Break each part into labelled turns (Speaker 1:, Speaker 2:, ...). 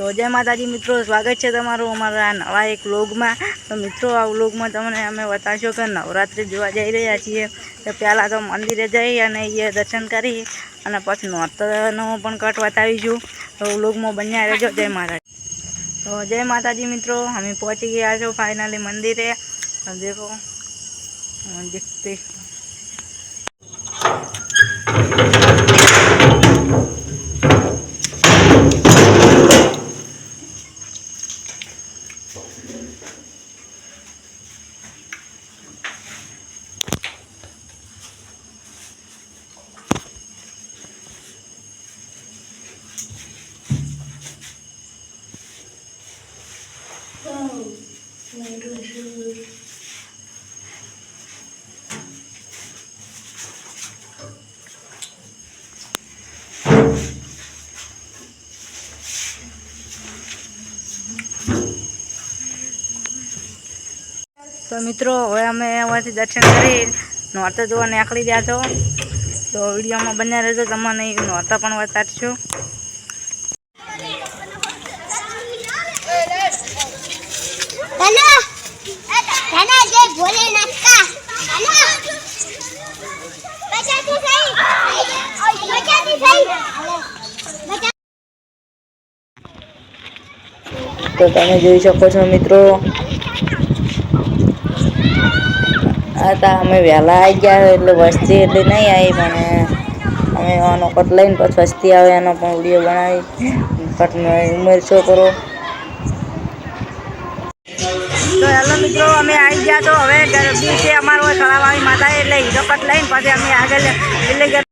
Speaker 1: તો જય માતાજી મિત્રો, સ્વાગત છે તમારું અમારા નવા એક વ્લોગમાં। તો મિત્રો આ વ્લોગમાં તમને અમે બતાવશો કે નવરાત્રિ જોવા જઈ રહ્યા છીએ। તો પહેલાં તો મંદિરે જઈ અને એ દર્શન કરી અને પછી નોરતાનો પણ કટ બતાવીશું। તો વ્લોગમાં બન્યા રહેજો। જય માતાજી। તો જય માતાજી મિત્રો, અમે પહોંચી ગયા છો ફાઇનલી મંદિરે। દેખો देखते तो मित्रों हवे अमे अहींथी दर्शन करी नोरता जोवा निकळी गया छो। तो विडियो में बन्या रहेजो, तमने नोरता पण बताडशुं। तो तमे जोई शको छो मित्रों, आता अमे वहेला आई गया एटले वस्ती एटली नहीं आई, पण अमे आनो कट लईने पछी वस्ती आवे एनो पण विडियो बनावी। कट उमेर शो करो। तो हेलो मित्रों, अमे आई गया। तो हवे गरबी छे अमारो खड़ावाळी माता एटले हीरो कट लईने पछी अमे आगळ एटले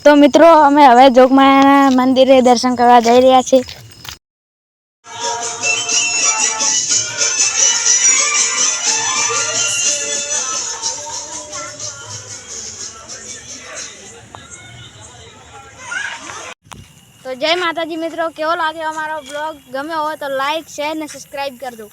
Speaker 1: तो मित्रों अमे हवे जोगमाया मंदिरे दर्शन करवा जई रह्या छे। तो जय माताजी मित्रों, केवो लागे हमारो ब्लॉग? गम्यो हो तो लाइक शेयर ने सब्सक्राइब कर दो।